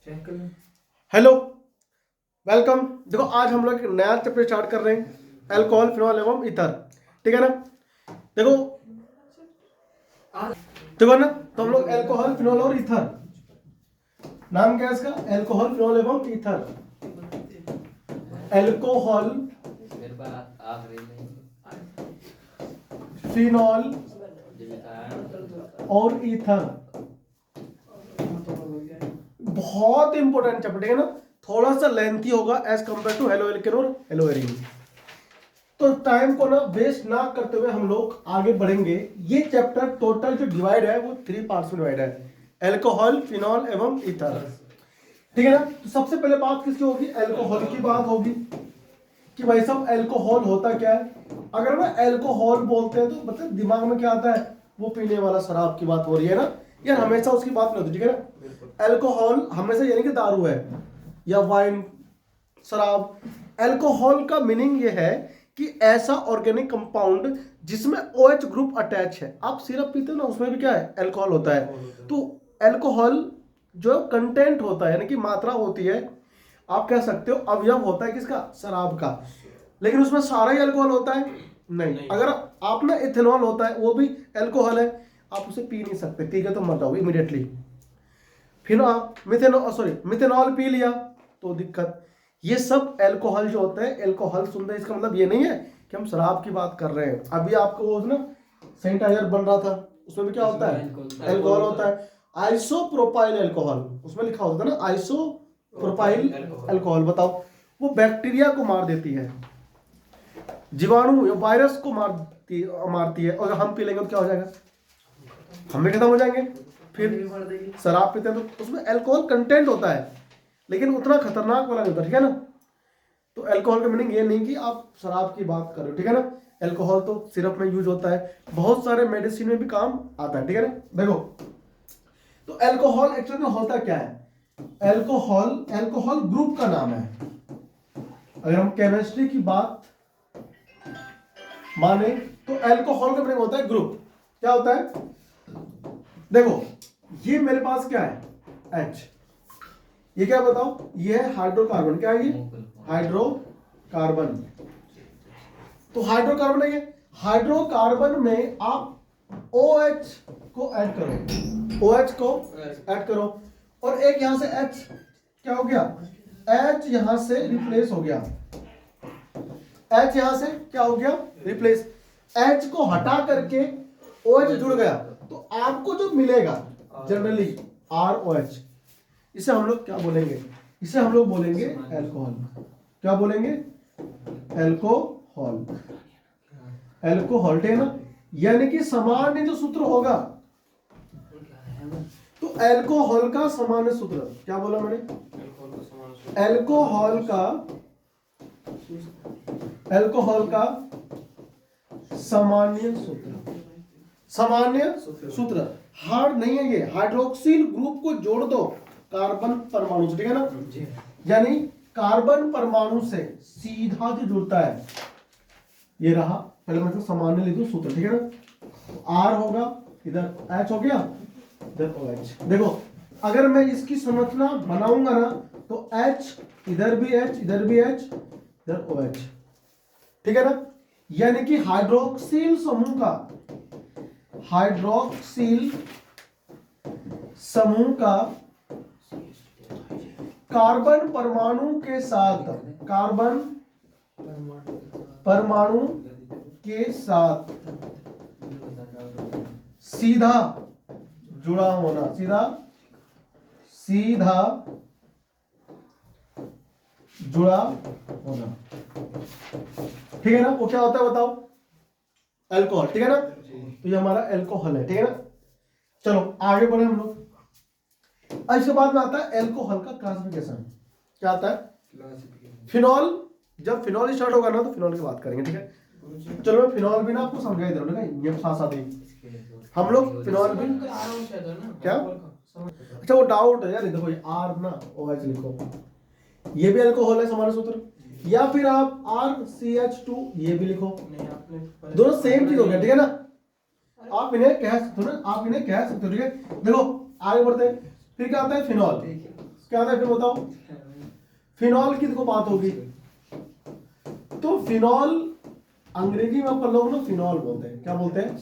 Hello, welcome. देखो आज हम लोग एक नया चैप्टर स्टार्ट कर रहे हैं, अल्कोहल, फिनॉल एवं ईथर। ठीक है ना। देखो देखो ना, तो हम लोग अल्कोहल, फिनॉल और ईथर, नाम क्या है इसका? अल्कोहल, फिनॉल एवं ईथर। अल्कोहल, फिनॉल और ईथर बहुत इंपॉर्टेंट चैप्टर है ना। थोड़ा सा लेंथी होगा as compare to haloalkane और हेलो एरीन। तो टाइम को ना वेस्ट ना करते हुए हम लोग आगे बढ़ेंगे। ये चैप्टर टोटल जो डिवाइड है वो 3 पार्ट्स में डिवाइड है, अल्कोहल, फिनॉल एवं ईथर। ठीक है ना। तो सबसे पहले बात किसकी होगी? अल्कोहल की बात होगी कि भाई साहब अल्कोहल होता क्या है। अगर मैं अल्कोहल बोलते हैं तो मतलब दिमाग में क्या आता है? वो पीने वाला शराब की बात हो रही है ना यार, हमेशा उसकी बात नहीं होती। ठीक है ना। अल्कोहल हमेशा यानी कि दारू है या वाइन, शराब। अल्कोहल का मीनिंग ये है कि ऐसा ऑर्गेनिक कंपाउंड जिसमें OH ग्रुप अटैच है। आप सिरप पीते हो ना, उसमें भी क्या है? अल्कोहल होता है। तो अल्कोहल जो कंटेंट होता है यानी कि मात्रा होती है, आप कह सकते हो अवयव होता है किसका? शराब का। लेकिन उसमें सारा ही अल्कोहल होता है? नहीं। अगर आप ना इथेनॉल होता है वो भी अल्कोहल है, आप उसे पी नहीं सकते, पी के तो मर जाओगे इमीडिएटली। फिर आप मिथेनॉल पी लिया तो दिक्कत। ये सब अल्कोहल जो होता है, अल्कोहल सुनते हैं इसका मतलब ये नहीं है कि हम शराब की बात कर रहे हैं। अभी आपको वो ना सैनिटाइजर बन रहा था, उसमें भी क्या होता है? अल्कोहल होता है। आइसोप्रोपाइल अल्कोहल उसमें लिखा होता है ना, आइसोप्रोपाइल अल्कोहल। बताओ, वो बैक्टीरिया को मार देती है, जीवाणु या वायरस को मारती है। और हम पी लेंगे तो क्या हो जाएगा? हम भी खत्म हो जाएंगे। फिर शराब पीते हैं तो उसमें अल्कोहल कंटेंट होता है लेकिन उतना खतरनाक वाला नहीं होता। ठीक है ना। तो अल्कोहल का मीनिंग ये नहीं कि आप शराब की बात कर रहे हो। ठीक है ना। अल्कोहल तो सिरप में यूज होता है, बहुत सारे मेडिसिन में भी काम आता है। ठीक है ना। देखो, तो अल्कोहल एक्चुअली में होता क्या है? अल्कोहल ग्रुप का नाम है। अगर हम केमिस्ट्री की बात माने तो अल्कोहल का मीनिंग होता है ग्रुप। क्या होता है? देखो, ये मेरे पास क्या है? H। ये क्या बताओ? ये है हाइड्रोकार्बन। क्या है ये? हाइड्रोकार्बन। तो हाइड्रोकार्बन है ये। हाइड्रोकार्बन में आप OH को ऐड करो, OH को ऐड करो, और एक यहां से H क्या हो गया? H यहां से रिप्लेस हो गया। H यहां से क्या हो गया? रिप्लेस। H को हटा करके OH जुड़ गया तो आपको जो मिलेगा जनरली ROH, इसे हम लोग क्या बोलेंगे? इसे हम लोग बोलेंगे अल्कोहल। क्या बोलेंगे? अल्कोहल। अल्कोहल। ठीक है ना। यानी कि सामान्य जो सूत्र होगा, तो अल्कोहल का सामान्य सूत्र क्या बोला मैंने? अल्कोहल का सामान्य सूत्र। सामान्य सूत्र हार्ड नहीं है ये। हाइड्रोक्सिल ग्रुप को जोड़ दो कार्बन परमाणु से। ठीक है ना। यानी कार्बन परमाणु से सीधा जो जुड़ता है, ये रहा। पहले मैं सामान्य लिख दूं सूत्र। ठीक है ना। तो R होगा, इधर H हो गया, इधर OH। देखो, अगर मैं इसकी संरचना बनाऊंगा ना तो H, इधर भी H, इधर भी H, इधर OH। ठीक है ना। यानी कि हाइड्रोक्सिल समूह का कार्बन परमाणु के साथ सीधा जुड़ा होना, सीधा जुड़ा होना। ठीक है ना। वो क्या होता है बताओ? अल्कोहल। ठीक है ना। तो ये हमारा अल्कोहल है। ठीक है ना। चलो आगे बढ़े हम लोग। इसके बाद में आता है अल्कोहल का क्लासिफिकेशन। क्या आता है? फिनॉल। जब फिनॉल स्टार्ट होगा ना तो फिनॉल की बात करेंगे। ठीक है। चलो मैं फिनॉल भी ना आपको समझा दे रहा हूँ, ये साथ साथ ही हम लोग फिनॉल भी क्या। अच्छा वो डाउट है यार, देखो ये R ना OH लिखो, ये भी अल्कोहल है सामान्य सूत्र। या फिर आप RCH2 ये भी लिखो, दोनों सेम चीज हो गया। ठीक है ना। आप इन्हें कह सकते हो ना, आप इन्हें कह सकते हो। ठीक है। देखो आगे बढ़ते हैं। फिर क्या आता है? फिनॉल। क्या था फिर बताओ? फिनॉल की देखो बात होगी तो फिनॉल अंग्रेजी में अपन लोग ना फिनॉल बोलते हैं। क्या बोलते हैं?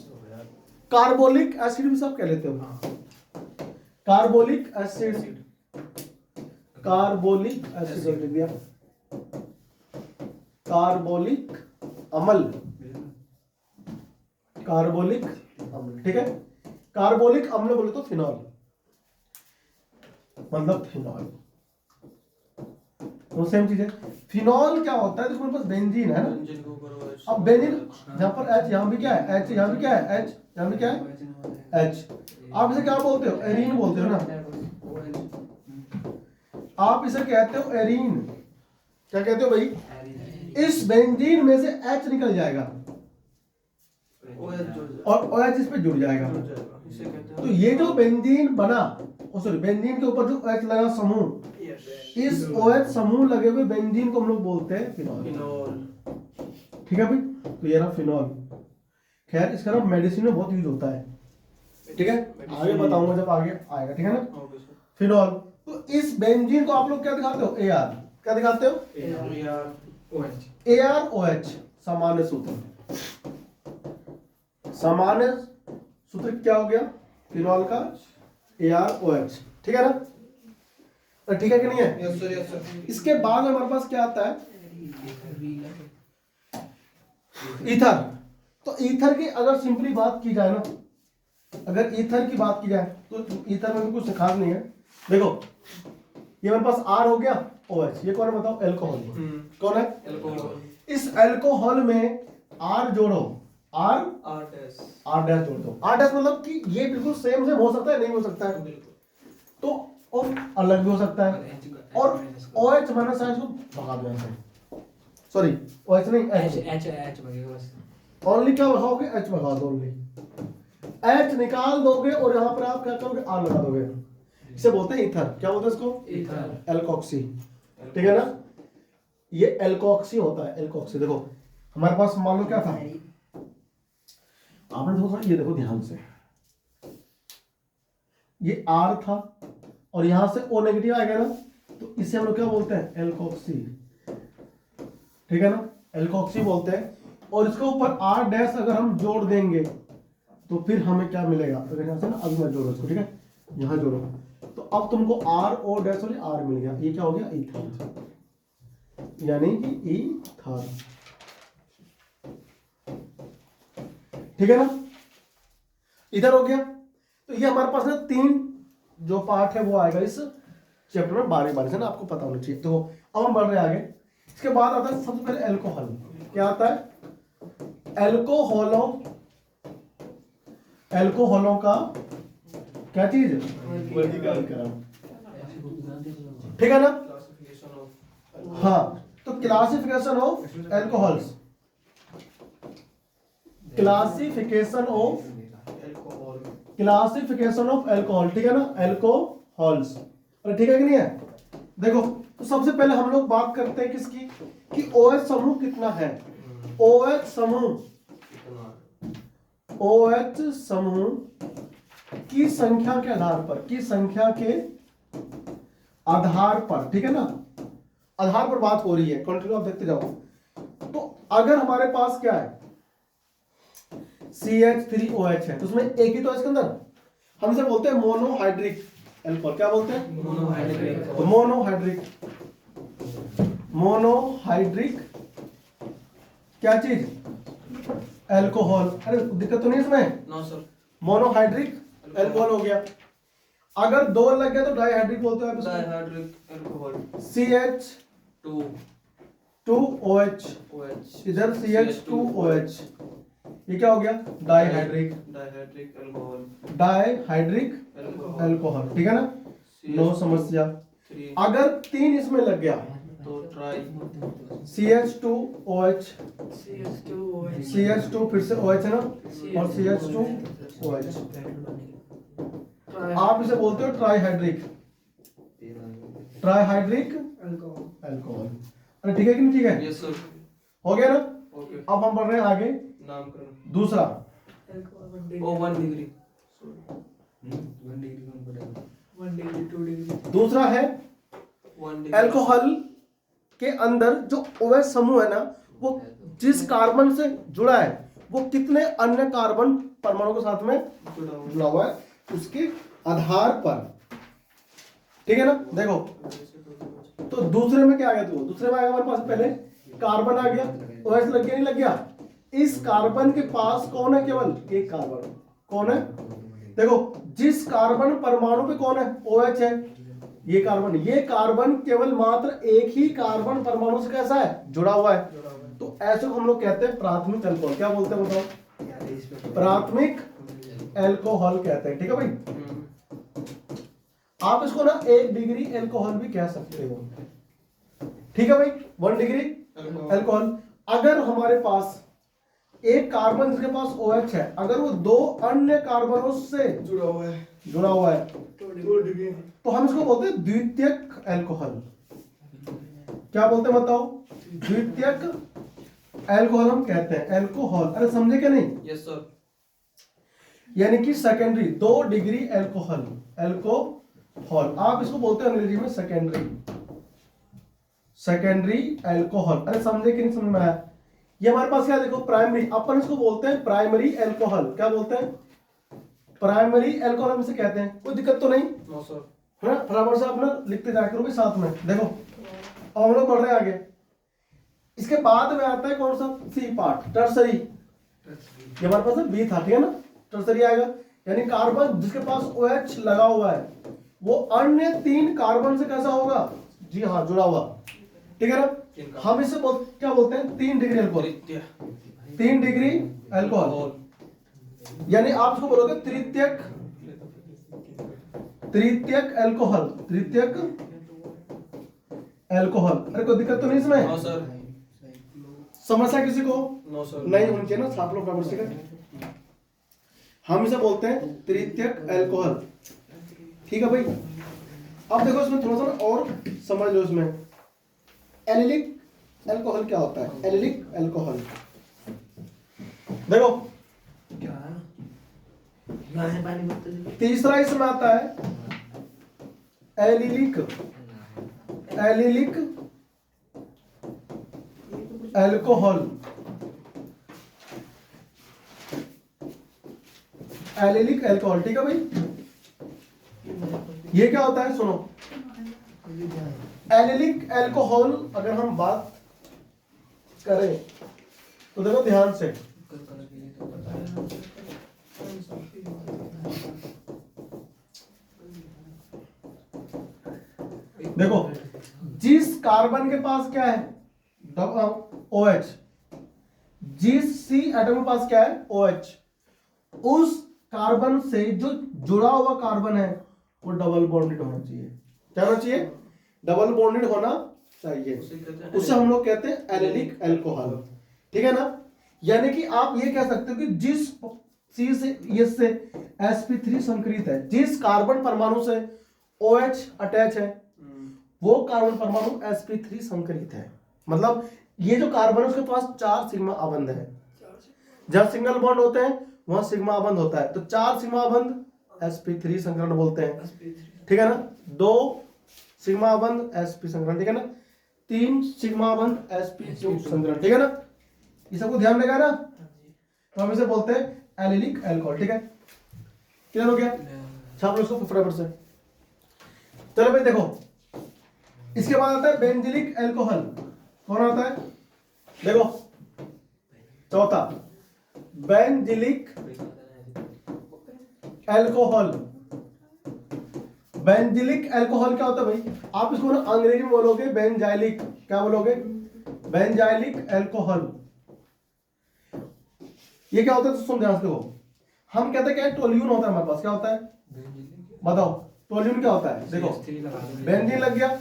कार्बोलिक एसिड भी सब कह लेते हो। कार्बोलिक एसिड, कार्बोलिक एसिड लिख दिया, कार्बोलिक अम्ल, कार्बोलिक अम्ल। ठीक है, कार्बोलिक अम्ल बोले तो फिनॉल, मतलब फिनॉल तो सेम चीज है। फिनॉल क्या होता है? देखो मेरे पास बेंजीन है ना, अब बेंजीन जहां पर H, यहां भी क्या है H, यहां भी क्या है H, यहां भी क्या है H। आप इसे क्या बोलते हो? एरीन बोलते हो ना, आप इसे कहते हो एरीन। क्या कहते हो भाई? इस बेंजीन में से H निकल जाएगा और OH इस पे जुड़ जाएगा। तो ये जो बेंजीन बना, सॉरी बेंजीन के ऊपर जो H लगा समूह, इस OH समूह लगे हुए बेंजीन को हम लोग बोलते हैं फिनॉल। ठीक है भाई, तो ये रहा फिनॉल। खैर इसका ना मेडिसिन में बहुत यूज होता है। ठीक है, आगे बताऊंगा जब आगे आएगा। ठीक है ना, फिनॉल। तो इस बेंजीन को आप लोग क्या दिखाते हो? AR। क्या दिखाते हो? AROH, सामान्य सूत्र। सामान्य सूत्र क्या हो गया फिनॉल का? AROH। ठीक है ना, तो ठीक है कि नहीं है? Yes sir, yes sir. इसके बाद हमारे पास क्या आता है? ईथर। तो ईथर की अगर सिंपली बात की जाए ना, अगर ईथर की बात की जाए तो ईथर में भी कुछ खास नहीं है। देखो ये मेरे पास R हो गया, OH। ये कौन है बताओ? एल्कोहल। कौन है? अल्कोहल। इस एल्कोहल में R जोड़ो, R डैश जोड़ दो। R डैश मतलब कि ये बिल्कुल सेम हो सकता है, नहीं हो सकता है, तो और अलग भी हो सकता है। और OH माइनस H को भगा दो यहाँ से, सॉरी OH नहीं H ओनली क्या भगाओगे? H भगा दो ओनली, H निकाल दोगे और यहाँ पर आप क्या करोगे? R लगा दोगे। इसे बोलते हैं ईथर। क्या बोलते हैं इसको? Ether, alkoxy. ठीक है ना, ये एल्कोक्सी होता है। एल्कोक्सी देखो हमारे पास मान लो क्या था, आपने देखो ये देखो ध्यान से, ये R था और यहां से O नेगेटिव आएगा ना, तो इसे हम लोग क्या बोलते हैं? एल्कोक्सी। ठीक है ना, एल्कोक्सी बोलते हैं। और इसके ऊपर R डैश अगर हम जोड़ देंगे तो फिर हमें क्या मिलेगा? अगर यहां से ना अभी मैं जोड़ो इसको, ठीक है, यहां जोड़ो, तो अब तुमको RO डैश और R मिल गया। ये क्या हो गया? ईथर, यानी कि ईथर। ठीक है ना, इधर हो गया। तो ये हमारे पास ना 3 जो पार्ट है वो आएगा इस चैप्टर में बारी बारी से ना, आपको पता होना चाहिए। तो अब हम बढ़ रहे हैं आगे। इसके बाद आता है सबसे पहले एल्कोहल। क्या आता है? एल्कोहलों का क्या चीज? वर्गीकरण। ठीक है ना, हाँ। तो classification of alcohols, classification of alcohol. ठीक है ना, एल्कोहल्स। अरे ठीक है कि नहीं है? देखो तो सबसे पहले हम लोग बात करते हैं किसकी, कि OH समूह कितना है। OH समूह की संख्या के आधार पर, ठीक है ना, आधार पर बात हो रही है। कंटिन्यू आप देखते जाओ। तो अगर हमारे पास क्या है? CH3OH है, तो उसमें एक ही तो है इसके अंदर, हम इसे बोलते हैं मोनोहाइड्रिक एल्कोहल। क्या बोलते हैं? मोनोहाइड्रिक क्या चीज? एल्कोहल। अरे दिक्कत तो नहीं इसमें? No sir. मोनोहाइड्रिक एल्कोहल हो गया। अगर 2 लग गया तो डाइहाइड्रिक बोलते हैं। Dihydric alcohol. CH2OH, इधर CH2OH, ये क्या हो गया? Dihydric alcohol. ठीक है ना, नो समस्या। अगर 3 इसमें लग गया तो ट्राई CH2OH, CH2 फिर से OH है ना, और CH2OH, आप इसे बोलते हो ट्राइहाइड्रिक एल्कोहल। अरे ठीक है कि नहीं? ठीक है, यस सर। हो गया ना। ओके, अब हम बढ़ रहे हैं आगे। नामकरण। दूसरा ओ 1 डिग्री। दूसरा है degree. एल्कोहल के अंदर जो OH समूह है ना, वो जिस कार्बन से जुड़ा है वो कितने अन्य कार्बन परमाणु के साथ में जुड़ा हुआ है उसके आधार पर, ठीक है ना। देखो तो दूसरे में क्या आ गया, तो दूसरे में आएगा हमारे पास पहले कार्बन आ गया, OH लग गया नहीं लग गया। इस कार्बन के पास कौन है, केवल एक कार्बन, कौन है, देखो जिस कार्बन परमाणु पे कौन है, OH है, ये कार्बन केवल मात्र एक ही कार्बन परमाणु से कैसा है, जुड़ा हुआ है। तो ऐसे को हम लोग कहते हैं प्राथमिक अल्कोहल। क्या बोलते हैं बताओ, प्राथमिक अल्कोहल कहते हैं, ठीक है भाई। आप इसको ना 1 डिग्री अल्कोहल भी कह सकते हो, ठीक है भाई, 1 डिग्री अल्कोहल। अगर हमारे पास एक कार्बन जिसके पास OH है, अगर वो 2 अन्य कार्बनों से जुड़ा हुआ है तो हम इसको बोलते हैं द्वितीयक अल्कोहल। क्या बोलते हैं बताओ, द्वितीयक अल्कोहल हम कहते हैं, अल्कोहल। अरे समझे क्या नहीं, Yes sir. यानी कि सेकेंडरी 2 डिग्री अल्कोहल, अल्कोहल आप इसको बोलते हैं अंग्रेजी में सेकेंडरी अल्कोहल। अरे समझे कि नहीं समझ में आया। ये हमारे पास क्या देखो, प्राइमरी, अपन इसको बोलते हैं प्राइमरी अल्कोहल। क्या बोलते हैं, प्राइमरी अल्कोहल हम इसे कहते हैं। कोई दिक्कत तो नहीं No sir. है ना, फटाफट से आप ना लिखते जा करोगे साथ में। देखो अब हम लोग बढ़ रहे हैं आगे। इसके बाद में आता है कौन सा, सी पार्ट, टर्सरी। ये हमारे पास बी था, ठीक है ना, टर्सरी आएगा। यानी कार्बन जिसके पास OH लगा हुआ है वो अन्य 3 कार्बन से कैसा होगा, जी हाँ, जुड़ा हुआ, ठीक है ना। हम इसे क्या बोलते हैं, 3 डिग्री अल्कोहल, 3 डिग्री अल्कोहल। यानी आप इसको बोलोगे तृतीयक अल्कोहल, तृतीयक अल्कोहल। अरे कोई दिक्कत तो नहीं इसमें, No sir. समस्या किसी को No sir. नहीं होनी चाहिए ना, आप लोग बराबर से कर। हम इसे बोलते हैं तृतीयक अल्कोहल, ठीक है भाई। अब देखो इसमें थोड़ा सा ना और समझ लो, इसमें एलिलिक अल्कोहल क्या होता है, एलिलिक अल्कोहल। देखो तीसरा इसमें आता है एलिलिक अल्कोहल, एलिलिक अल्कोहल, ठीक है भाई। ये क्या होता है, सुनो, एलिलिक अल्कोहल अगर हम बात करें तो देखो ध्यान से, देखो जिस कार्बन के पास क्या है, OH, जिस C एटम के पास क्या है, OH, उस कार्बन से जो जुड़ा हुआ कार्बन है वो डबल बॉन्डेड होना चाहिए। क्या होना चाहिए, डबल बॉन्डेड होना चाहिए। उसे हम लोग कहते हैं एलिलिक अल्कोहल, ठीक है ना। यानी कि आप ये कह सकते हो कि जिस C से S से sp3 संकरित है, जिस कार्बन परमाणु से OH अटैच है वो कार्बन परमाणु sp3 संकरित है। मतलब ये जो कार्बन है उसके पास 4 सिग्मा आबंध है। जब सिंगल बॉन्ड होते हैं वहां सिग्मा आबंध होता है, तो 4 सिग्मा आबंध sp3 संकरण बोलते हैं, ठीक है ना। 2 सिग्मा आबंध sp संकरण, ठीक है ना। 3 सिग्मा आबंध sp संकरण, ठीक है ना। ये सबको ध्यान देगा ना, तो हम इसे बोलते हैं एलिलिक अल्कोहल, ठीक है। क्लियर हो गया, छाप लो इसको फटाफट से। चलो भाई देखो, इसके बाद आता है बेंजिलिक अल्कोहल। कौन आता है, देखो चौथा बेंजिलिक अल्कोहल। बेंजिलिक अल्कोहल क्या होता है भाई, आप इसको ना अंग्रेजी में बोलोगे बेंजाइलिक, क्या बोलोगे, बेंजाइलिक अल्कोहल। ये क्या होता है, तो सुन ध्यान से देखो, हम कहते हैं क्या, टोल्यून होता है हमारे पास, क्या होता है बताओ, टोल्यून क्या होता है। देखो बेंजीन लग गया,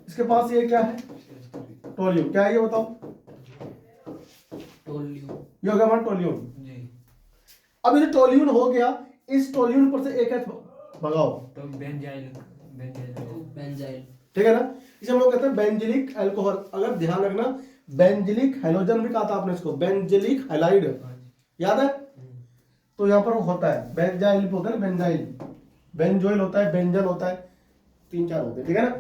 इसके पास ये क्या है, टोल्यून, क्या है ये बताओ, ये हो गया हमारा टोल्यून। अब ये टोल्यून हो गया, इस टोल्यून पर से एक H भगाओ, तो बेंजाइल ठीक है ना। इसे हम लोग कहते हैं बेंजिलिक अल्कोहल। अगर ध्यान रखना, बेंजिलिक हैलोजन भी कहा था आपने इसको, बेंजिलिक हैलाइड, याद है। तो यहाँ पर होता है बेंजाइल होता है, बेंजाइल, बेंजोइल होता है, बेंजन होता है, 3-4 होते हैं, ठीक है ना।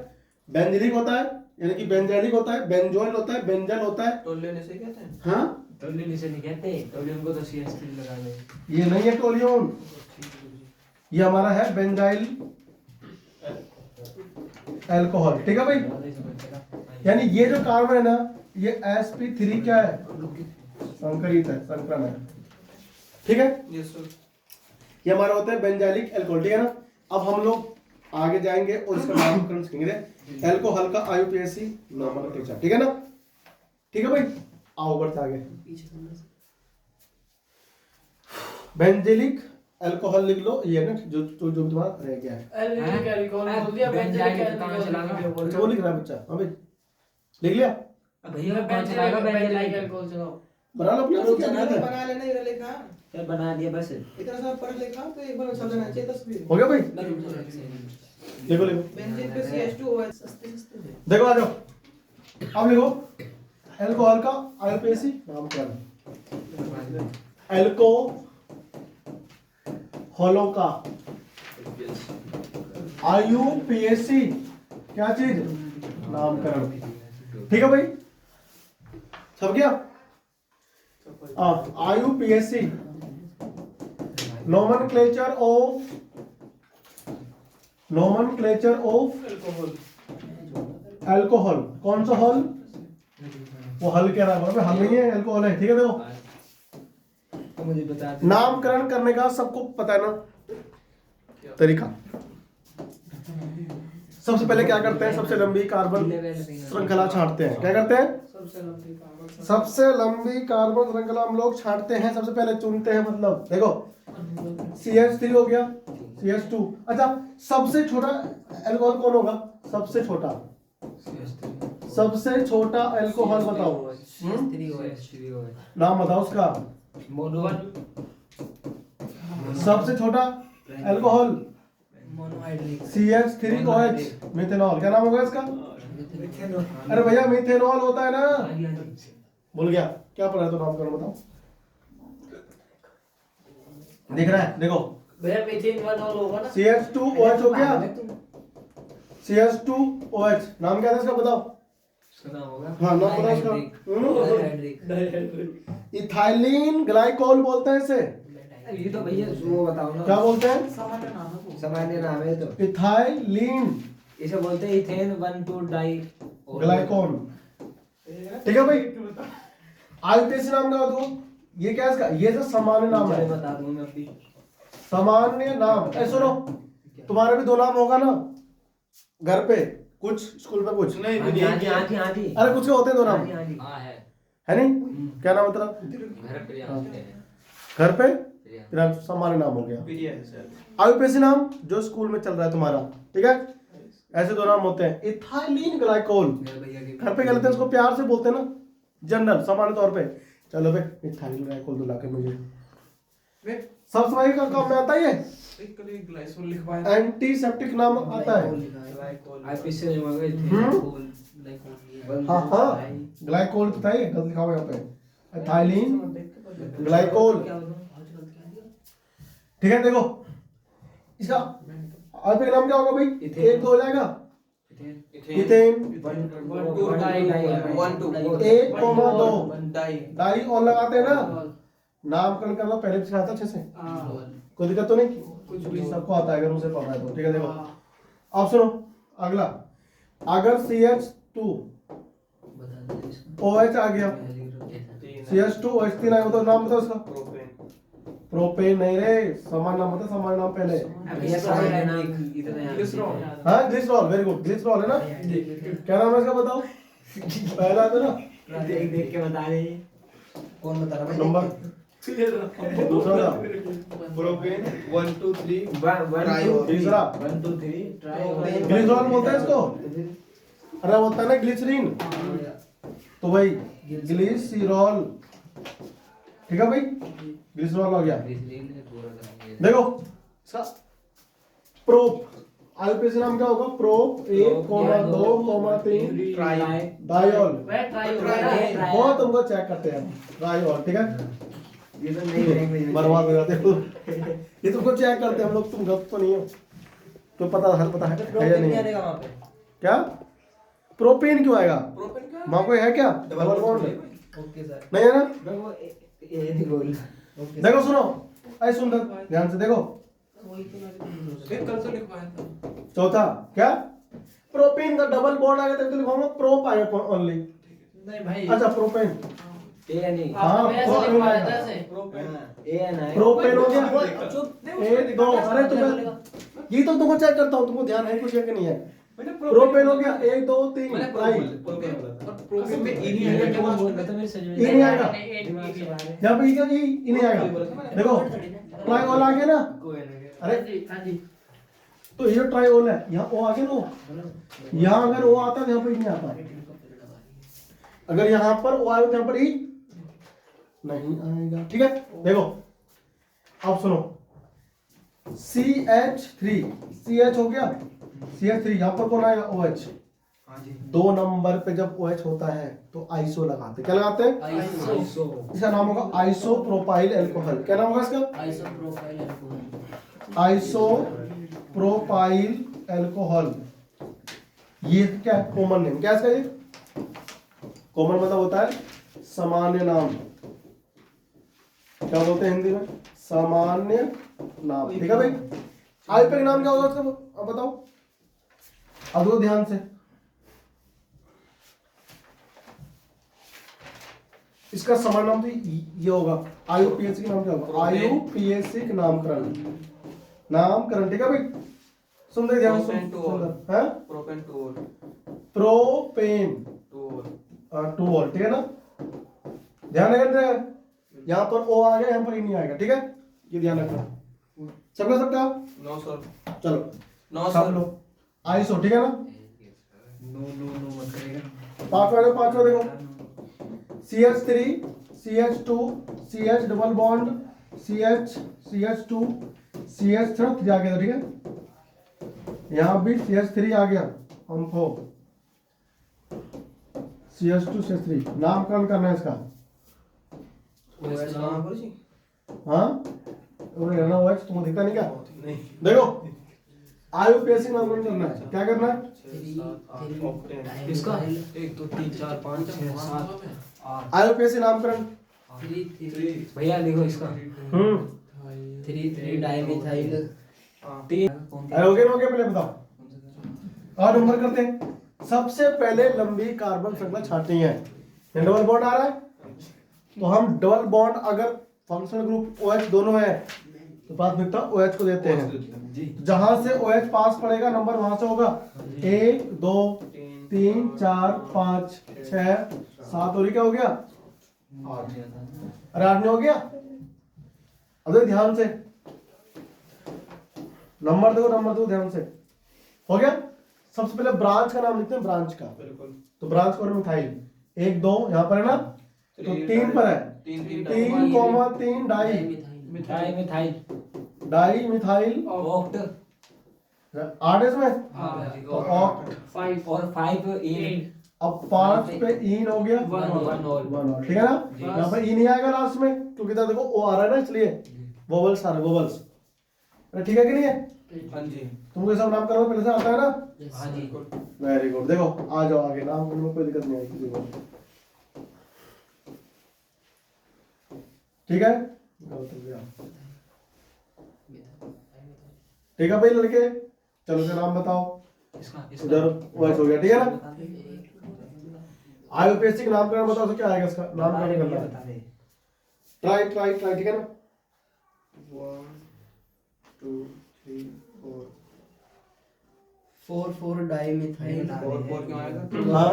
बेंजिलिक होता है, यानी कि बेंजाइलिक होता है, बेंजोइल होता है, बेंजल होता है। टोल्यून इसे कहते हैं। हाँ, टोलियन इसे नहीं कहते, टोलियन को तो CH3 लगा ले। ये नहीं है टोलियन, ये हमारा है बेंजाइल अल्कोहल। ठीक है भाई, यानी ये जो कार्बन है ना, ये sp3 क्या है, संकरित है, संकरण है। ठीक है, यस सर। ये हमारा होता है बेंजाइलिक अल्कोहल। ठीक है ना, अब हम लोग आगे जाएंगे और इसका नामकरण सीखेंगे। अल्कोहल का IUPAC नोमेनक्लेचर। ठीक है ना, ठीक है भाई, आओ बढ़ते आगे। बेंजिलिक अल्कोहल लिख लो, ये है ना जो जो जो तुम्हारा रह गया है। एल्कोहल अल्कोहल बोल दिया, बेंजाइलिक बेंजाइलिक कहाँ चला गया? अल्कोहल अच्छा, वो लिख रहा है बच्चा। हाँ भाई, लिख लिया, भैया कौन चलाएगा बेंजाइलिक? अल्कोहल चलाओ। बना लो अपने आप, क्या दिक्कत है? बना लेना, इधर लिखा सर बना दिया बस। इतना सा पढ़ लिखा तो एक बार चल जाना चाहिए तस्वीर। हो गया भाई, लिखो लिखो, बेंजीन पे CH2OH सस्ते सस्ते थे। देखो आ जाओ, अब लिखो अल्कोहल का IUPAC नामकरण। अल्कोहलों का IUPAC क्या चीज, नामकरण। ठीक है भाई, सब गया। IUPAC nomenclature of alcohol alcohol. कौन सा हल, वो हल कह रहा है, हल नहीं है, अल्कोहल है। ठीक है, देखो तो मुझे बता दो। नामकरण करने का सबको पता है ना तरीका। सबसे पहले क्या करते हैं, सबसे लंबी कार्बन श्रृंखला छांटते हैं। क्या करते हैं, सबसे लंबी कार्बन सबसे लंबी कार्बन श्रृंखला हम लोग छांटते हैं, सबसे पहले चुनते हैं। मतलब देखो CH3 हो गया, CH2। अच्छा, सबसे छोटा अल्कोहल कौन होगा, सबसे छोटा, सबसे छोटा अल्कोहल बताओ। नाम बताओ उसका, सबसे छोटा अल्कोहल मोनोहाइड्रिक CH3OH मिथेनॉल। क्या नाम होगा इसका, अरे भैया मिथेनॉल होता है ना, भूल गया क्या पढ़ा है, तो नाम करो, बताओ। दिख रहा है, देखो भैया मीथेन वानॉल होगा ना। CH2OH हो गया, CH2OH नाम क्या था इसका, बताओ। सुना होगा। हाँ, नाम बताओ इसका। डाइहाइड्रिक। इथाइलिन ग्लाइकोल बोलते हैं इसे। ये तो भैया वो बताओ ना। क्या बोलते हैं, सामान्य नाम है वो। सामान्य नाम है तो। इथाइलिन इसे बोलते हैं इथेन 1,2 डाई ग्लाइकोल। ठीक है भाई, IUPAC नाम का दो, ये क्या है इसका, ये तो सामान्य नाम है, बता दूं मैं अभी। सामान्य नाम। ऐ सुनो, तुम्हारे भी दो नाम होगा ना घर पे, कुछ स्कूल में कुछ नहीं, हाँ जी हाँ जी हाँ जी हाँ जी। अरे कुछ के होते हैं दो नाम, हाँ जी। है नहीं, क्या नाम मतलब, घर पे घर पे तेरा सामान्य नाम हो गया। प्रिया है सर। IUPAC नाम जो स्कूल में चल रहा है तुम्हारा। ठीक है, ऐसे दो नाम होते हैं, इथाइलिन ग्लाइकोल। घर पे क्या लेते हैं उसको, प्यार से बोलते हैं ना, जनरल सामान्य तौर पे। चलो भाई, इथाइलिन ग्लाइकोल दो लाके मुझे, वे साफ सफाई का काम में आता है, ये एक कली ग्लाइसोल लिखवाया। एंटीसेप्टिक नाम आता है। IUPAC से जो है इथेन हाँ हाँ, ग्लाइकोल तो था, ये गलत लिखा हुआ है यहाँ पे, इथाइलिन ग्लाइकोल। ठीक है, देखो इसका IUPAC नाम क्या होगा भाई, एक दो हो जाएगा, इथेन 1,2 डाई 1,2 एक कोमा दो डाई डाई और लगाते हैं ना। नामकरण करना पहले भी सिखाया था अच्छे से, कोई दिक्कत तो नहीं, कुछ भी सबको आता है अगर उसे पता है तो। ठीक है, देखो अब सुनो अगला, अगर CH2OH आ गया, CH2OH 3 आया तो नाम बताओ उसका, प्रोपेन प्रोपेन नहीं रे, समान नाम बता, समान नाम पहले। भैया सामान्य नाम इतना ग्लिसरॉल। हाँ, ग्लिसरॉल, वेरी गुड, ग्लिसरॉल है ना। क्या नाम है इसका बताओ, पहला तो ना, देख देख के बता रहे हैं। कौन बता रहा है नंबर दूसरा था, प्रोपेन 1 2 3 तीसरा 1 2 3 ट्राई ग्लिसरॉल बोलते हैं इसको। अरे होता है ना ग्लिसरीन, तो भाई ग्लिसरॉल। ठीक है भाई, ग्लिसरॉल हो गया। देखो इसका प्रोप, IUPAC नाम क्या होगा, प्रोप 1,2,3 डाइऑल। बहुत तुमको चेक करते हैं डाइऑल। ठीक है, ये तो नई लैंग्वेज बर्बाद हो जाते हो ये तुमको चेक करते हैं हम लोग, तुम गलत तो नहीं हो, तो पता हल पता है या नहीं है? क्या प्रोपेन क्यों आएगा? प्रोपेन का वहां कोई है क्या डबल बॉन्ड? ओके सर नहीं है ना? वो ये नहीं बोल ओके देखो सुनो, ऐ सुंदर ध्यान से देखो। एक कल तो लिखवाया था। चौथा क्या? प्रोपेन का डबल बॉन्ड आएगा तब तो लिखवाऊंगा प्रोप आएगा ओनली। नहीं भाई अच्छा प्रोपेन, ये नहीं हाँ, आपने ऐसे प्रोपेन लिखवाया आएगा। था ऐसे प्रोपेन ये ना प्रोपेन हो गया। चुप एक दो, अरे तुम्हें ये तो तुमको चेक करता हूँ, तुमको ध्यान है कुछ है कि नहीं है? मैंने प्रोपेन हो गया, 1 2 3 मैंने राइट। प्रोपेन बोला था। और प्रोपेन में ई नहीं ये आएगा क्या क्या बोल बोल रहा था मेरे समझ में ये नहीं आएगा। दिमाग से बाहर है यहाँ पे क्या जी ये नहीं आएगा। देखो ट्राइओल आ गया ना, कोई नहीं अरे हाँ जी तो ये ट्राइओल है, यहाँ ओ आ गया ना, यहाँ अगर ओ आता है तो यहाँ पर ई नहीं आता। अगर यहाँ पर ओ आएगा तो यहाँ पर ई नहीं आएगा। ठीक है देखो अब सुनो, CH3 CH हो गया, CH3 यहाँ पर कौन आएगा? OH। हां जी 2 नंबर पे जब OH होता है तो आइसो लगाते हैं। क्या लगाते हैं? आइसो इसका नाम होगा आइसोप्रोपाइल अल्कोहल। क्या नाम होगा इसका? Isopropyl alcohol isopropyl alcohol. ये क्या है? Common name. क्या है इसका? ये कॉमन मतलब होता है सामान्य नाम। क्या बोलते हैं हिंदी में? सामान्य नाम। ठीक है भाई। आईपी का नाम क्या होगा उसका? अब बताओ, अब देखो ध्यान से। इसका समान नाम तो ये होगा। IUPAC का नाम क्या होगा? IUPAC नामकरण। नामकरण। ठीक है भाई, सुन दे ध्यान से। Propane two ol. हैं? Propane two ol propane two ol 2 और। ठीक है ना? ध्यान रखना, यहाँ पर ओ आ गया, यहाँ पर ई नहीं आएगा। ठीक है, ये ध्यान रखना सबका सबका। 9 सर चलो 9 छाप सर लो आइसो। ठीक है ना? नो नो नो मत करेगा पांचवा देखो, CH3 CH2 CH double bond CH CH2 CH3 आ गया। ठीक है, यहाँ भी CH3 आ गया हमको। CH2 CH3 नामकरण करना है इसका। ओएस नाम करो जी हाँ और रहना हुआ है, तुमको दिखता नहीं क्या? नहीं देखो IUPAC नामकरण करना है। क्या करना है? 8 इसका 1 2 3 4 5 6 7 8 IUPAC नामकरण। 3 भैया लिखो इसका 3 डाइमिथाइल 3 अरे हो गया पहले बताओ और नंबर करते हैं। सबसे पहले लंबी कार्बन श्रृंखला छांटनी है। डबल बॉन्ड आ रहा है तो हम डबल बॉन्ड अगर फंक्शनल ग्रुप OH दोनों है तो प्राथमिकता OH को देते हैं। जी जहां से OH पास पड़ेगा नंबर वहां से होगा 1 2 3 4 5 6 7 और ये क्या हो गया? 8। अरे 8 नहीं हो गया? अब देखो ध्यान से, नंबर देखो ध्यान से। हो गया? सबसे पहले ब्रांच का नाम लिखते हैं, ब्रांच का। बिल्कुल तो ब्रांच और मिथाइल 1 2 यहाँ पर है ना, तो 3 पर है 3 comma 3 di di methyl oct 8 इसमें हाँ तो ऑक्ट। 5 और 5 इन अब 5 पे इन हो गया 1 और 1 और। ठीक है ना? यहाँ पर ई नहीं आएगा लास्ट में क्योंकि इधर देखो ओ आ रहा है ना, इसलिए वोवल्स आ रहे वोवल्स। ठीक है कि नहीं है? हां जी तुमको ये सब नाम करना पहले से आता है ना? हाँ जी वेरी गुड। देखो आ जाओ आगे, नाम करने में कोई दिक्कत नहीं आएगी किसी को। ठीक है, ठीक है भाई लड़के, चलो फिर नाम बताओ। इसका इधर वॉइस हो गया। ठीक है ना? IUPAC नामकरण बताओ तो क्या आएगा इसका नामकरण करना है। बता दे ट्राई। ठीक है ना? 1 2 3 4 4 डाइमिथाइल 4 क्यों आएगा? हाँ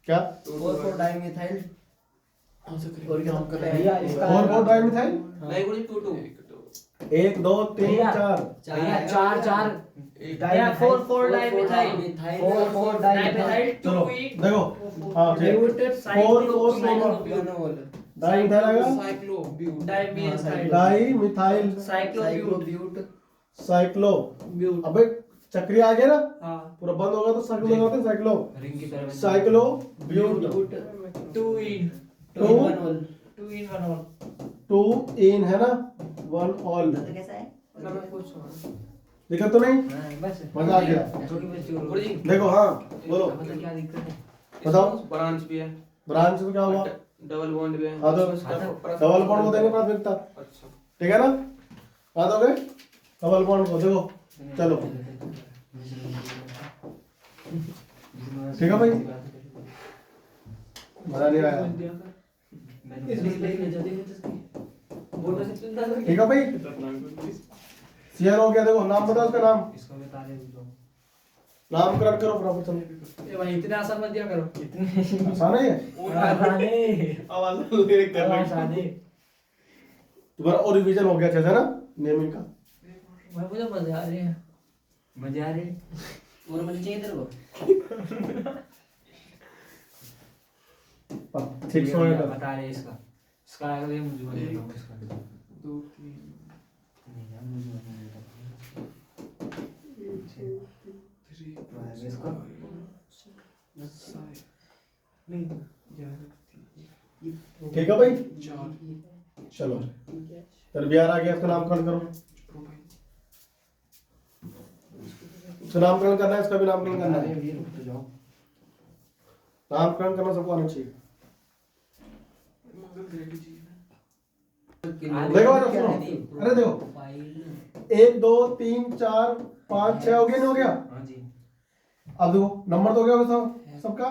क्या? 4 डाइमिथाइल और क्या हम कर रहे भैया हैं? इसका 4 डाइमिथाइल नहीं बोली 2 2 1 2 3 भैया। 4 भैया 4 भैया 4 डाइमिथाइल 4 डाइमिथाइल चलो देखो हाँ ठीक है। 4 डाइमिथाइल आएगा, साइक्लोब्यूट डाई मिथाइल साइक्लोब्यूट साइक्लो। अबे चक्री आ गया ना, हाँ पूरा बंद होगा तो साइक्लो लगाते हैं। साइक्लो रिंग की तरह cyclo but 2 in 2 2 in 1 all 2 in है ना 1 ऑल। कैसा है? दिक्कत तो नहीं? हाँ, बस मजा आ गया। छोटी बच्ची ऊपर जी। देखो हाँ बोलो मतलब क्या दिक्कत है? बताओ। ब्रांच भी है, ब्रांच में क्या हुआ? डबल बॉन्ड भी है। हाँ तो डबल बॉन्ड को देंगे प्राथमिकता, अच्छा ठीक है ना? हाँ दोगे डबल बॉन्ड को, देखो चलो ठीक है भाई, मजा नहीं आया, ठीक है भाई। शेयर हो गया, देखो नाम बताओ उसका नाम, इसको बता दे दो। नामकरण करो प्रॉपर चलो। ये भाई इतने आसान मत दिया करो। इतने आसान है ये? आवाज ले कर रहा आसान है। तुम्हारा और रिवीजन हो गया अच्छे से ना नेमिंग का। भाई मुझे मजा आ रही है। मजे आ रहे? और मुझे चाहिए तेरे को। ठीक ये समय भैया पर बता रहे इसका। इसका आएगा ये मुझे बता दो इसका। 2 3 नहीं यार मुझे बता दो। 3 इसका नहीं ठीक है भाई, 4 चलो फिर बिहार आ गया, इसका नामकरण करो। इसका नामकरण करना है, इसका भी नामकरण करना है। अरे रुक तो जाओ। नामकरण करना सबको आना चाहिए। देखो अच्छा सुनो, अरे देखो 1 2 3 4 5 6 हो गया, नहीं हो गया? हाँ जी। अब देखो नंबर तो हो गया होगा सब सबका।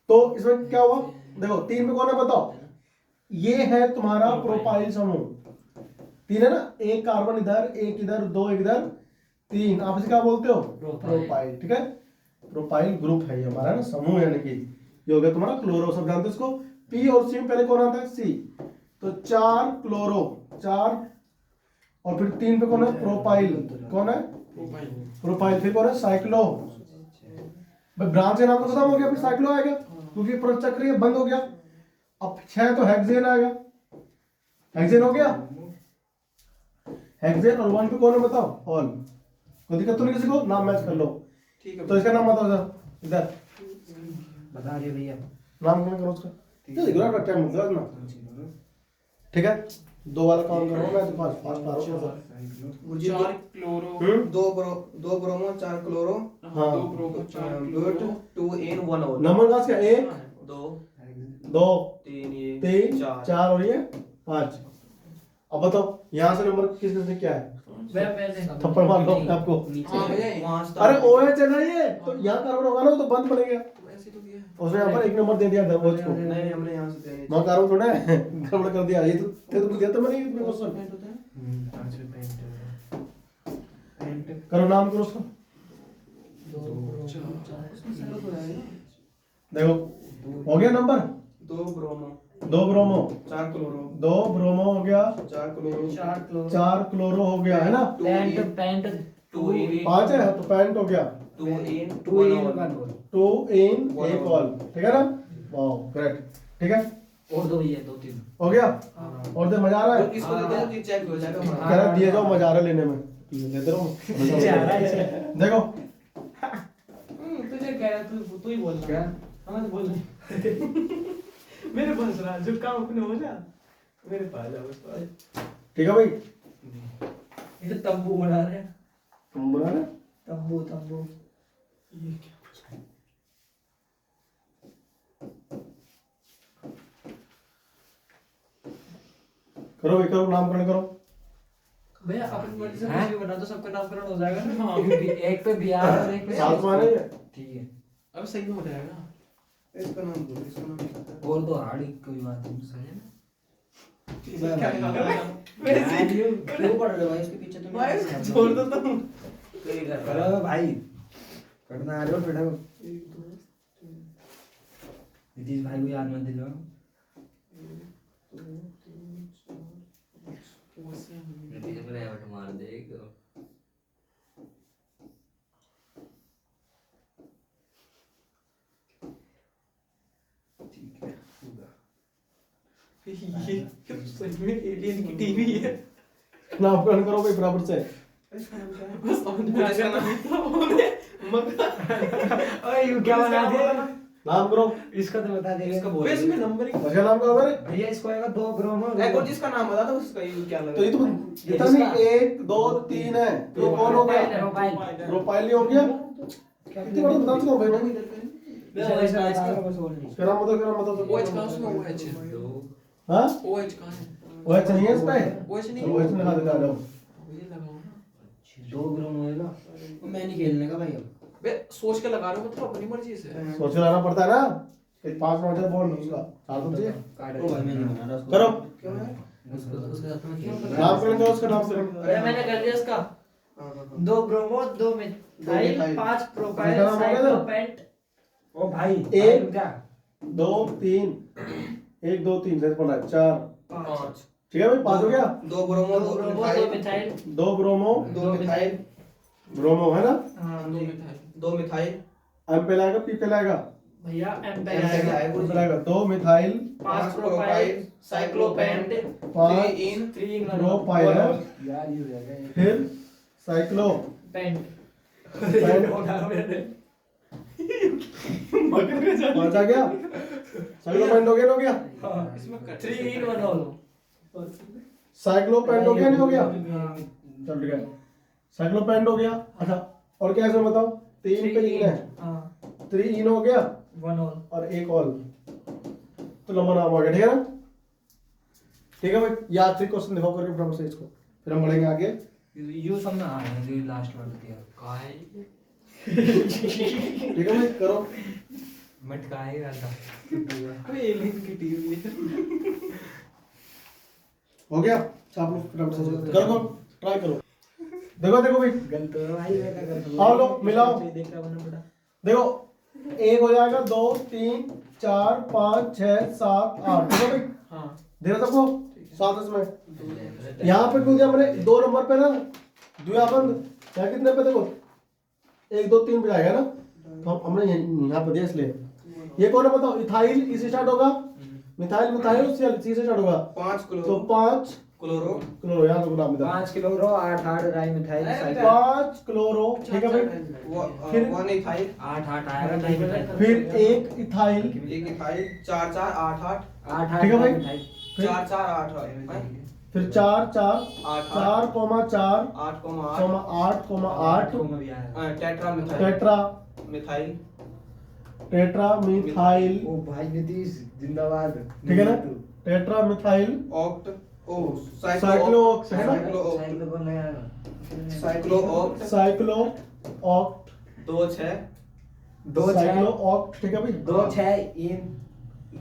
तो इसमें क्या हुआ, देखो 3 पे कौन है बताओ? ये है तुम्हारा प्रोपाइल समूह, 3 है ना, एक कार्बन इधर, एक इधर, 2 इधर, 3, आप इसे क्या बोलते हो? प्रोपाइल, ठीक है। प्रोपाइल ग्रुप है ये हमारा ना, समूह यानी कि ये हो गया तुम्हारा क्लोरो, सब जानते हो इसको। पी और सी में पहले कौन आता है? सी। तो 4 क्लोरो, 4 और फिर 3 पे कौन है? प्रोपाइल, कौन है? प्रोपाइल। फिर कौन है? साइक्लो। भाई ब्रांच का नाम तो खत्म हो गया, फिर साइक्लो आएगा क्योंकि प्रचक्रिय बंद हो गया। अब 6 तो हेक्सेन आएगा, हेक्सेन हो गया। हेक्सेन और 1 पे कौन है बताओ? ऑल। कोई दिक्कत तो नहीं किसी को? नाम मैच कर लो। ठीक है तो इसका नाम बताओ जरा, इधर बता रहे भैया। नाम कौन करो उसका? जल्दी करो, टाइम मत ना, ठीक है। 2 वाला काम करो, मैं तो फास्ट फास्ट आ रहा हूं। 4 क्लोरो 2 ब्रोमो 4 क्लोरो हाँ 2 ब्रोमो 4 गुड क्लोरो 2 इन 1 ऑल। नंबर कहाँ से? 1 2 2 3 ये 3 4 4 और ये 5। अब बताओ यहाँ से नंबर किस किस से क्या है? मैंने थप्पड़ मार लो आपको। हां भैया वहां अरे OH है ना ये, तो यहाँ कार्बन होगा ना, वो तो बंद पड़ेगा। ऐसे तो किया है। उसने यहाँ पर 1 नंबर दे दिया था OH को। नहीं हमने यहां से दिया मैं कार्बन थोड़ा है गड़बड़ कर दिया, ये तो दिया था मैंने इसमें क्वेश्चन। करो नाम करो उसका, देखो हो गया number. 2 bromo 2 bromo 4 chloro 2 bromo हो गया, 4 क्लोरो 4 क्लोरो 4 क्लोरो हो गया है ना, पैंट 2 इन 5 है तो पैंट हो गया, 2 इन 2 1 in all 1 all. 2 in 1 all, ठीक है ना? वाओ करेक्ट, ठीक है और दो भैया, 2 3 हो गया। और दे मजा आ रहा है? इसको दे दो कि चेक हो जाएगा कह रहा दिए जाओ, मजा आ रहा है लेने में, लेते रहो। देखो तुझे कह रहा तू ही बोल रहा है। हम तो बोल रहे मेरे पास रहा जो काम अपने हो जा मेरे पास जा बस। ठीक है भाई, ये तंबू बना रहे हैं, तुम बना रहे? तंबू तंबू। ये क्या करो भाई, करो नामकरण करो। भैया अपनी मर्जी से हैं? कुछ भी बना दो, सबका नामकरण हो जाएगा ना। हां एक पे बिहार और एक पे साथ में आ रही है। ठीक है। अब सही में हो जाएगा। इसका नाम बोलो, इसका नाम क्या है? और तो हार्ड कोई बात नहीं, सही है ना? क्यों पड़ रहे हो भाई इसके पीछे तुम? भाई छोड़ दो तुम। करो भाई, करना आ रहे हो बेटा। नीतीश भाई को याद मत दिलाओ। नीतीश को रेवट मार देगा। ठीक है, होगा। ये सही में एलियन की टीवी है। नामकरण करो भाई बराबर से। बस समझ में आ गया ना। ओए यू क्या बना दिया? नाम करो। इसका तो बता देगा। इसका बोल बेस में नंबरिंग उसका नाम करो मेरे। भैया इसको आएगा 2 ग्राम और एक और जिसका नाम बता दो उसका ये क्या लगा। तो ये तो जितना नहीं 1 2 3 है, तो ये कौन हो गया? प्रोफाइल ही हो गया। कितनी बार बता चुका हूं भाई मैं। इसका नाम बताओ OH कहाँ उसमें OH? हाँ OH कहाँ है? वो अच्छा नहीं है इस पे। OH नहीं वो इसमें लगा देता आ जाओ। ये लगाओ ना। 2 ग्राम होएगा। मैं नहीं खेलने का भाई अब। बे सोच के लगा रहे हो मतलब अपनी मर्जी से। सोच के लाना पड़ता है ना। एक 5 मिनट बॉन्ड उसका चार तो चाहिए। ओ भाई मैं नहीं बना रहा उसको। करो क्यों है? नाम करेंगे उसका नाम से। अरे मैंने कर दिया इसका। 2 ब्रोमो 2 मिथाइल मिथाइल। 5 प्रोपाइल इसका नाम हो गया ना? साइक्लोपेंट। ओ भाई एक- रुक जा। 2 3 1 2 3 जैसे पड़ा 4 5 ठीक है भाई 5 हो गया। 2 bromo 2 2 bromo 2 methyl. 2 bromo 2 methyl bromo है ना। हाँ 2 मिथाइल 2 मिथाइल एम पे लाएगा पी पे लाएगा। भैया एम पे एम पे आएगा। आएगा। कौन पे लाएगा? 2 मिथाइल 5 प्रोपाइल साइक्लोपेंट। 5 3 प्रोपाइल है। यार ये हो जाएगा ये। फिर साइक्लो पेंट। पेंट मगर का जा। 5 आ गया। साइक्लोपेंट हो गया ना हो गया। इसमें 3 in 1 ऑल। साइक्लोपेंट हो गया नहीं हो गया? चल ठीक है। साइक्लोपेंट हो गया। अच्छा और क्या है इसमें बताओ? 3 पे इन है। हां 3 इन हो गया 1 ऑल। और 1 ऑल। तो लंबा नाम हो गया ठीक है ना। ठीक है भाई याद 3 क्वेश्चन दिखाओ करके फटाफट से इसको, फिर हम बढ़ेंगे आगे। यू सब ना आया जो लास्ट वाला दिया। काय ठीक है भाई करो। मटकाए रहा था। अबे एलियन की टीवी। हो गया आप लोग फटाफट से करो ट्राई करो। देखो भाई गलत हो भाई मैं क्या कर। आओ लो मिलाओ। देखा बना पड़ा। देखो 1 हो जाएगा 2 3 4 5 6 7 8 ठीक है भाई। हां देखो सबको 7 इसमें यहाँ पे क्यों दिया मैंने 2 नंबर पे ना द्विआबंध। यहाँ कितने पे देखो 1 2 3 पे जाएगा ना, तो हमने यहाँ पे दिया इसलिए। ये कौन है बताओ? इथाइल इससे स्टार्ट होगा। मिथाइल मिथाइल सी से स्टार्ट होगा। 5 तो किलो 5 क्लोरो क्लोरो यहाँ तो नाम बता 5 किलो रो 8 8 राई मिठाई साइकिल। 5 क्लोरो ठीक है भाई। फिर 1 इथाइल 8 8 आएगा राई मिठाई। फिर 1 इथाइल 1 इथाइल 4 4 8 8 8 8 ठीक है भाई। मिठाई। फिर 4 4 8 8 फिर 4 4 8 4 4 8 8 को में भी आया। Tetra methyl tetra methyl tetra methyl ओ भाई नीतीश जिंदाबाद। ठीक है ना। टेट्रा मिथाइल ऑक्ट ओ साइक्लोऑक्ट है ना। साइकिल को लगाया। Cyclooct cyclo oct 2 6 2 6 cyclo oct ठीक है भाई। 2 6 इन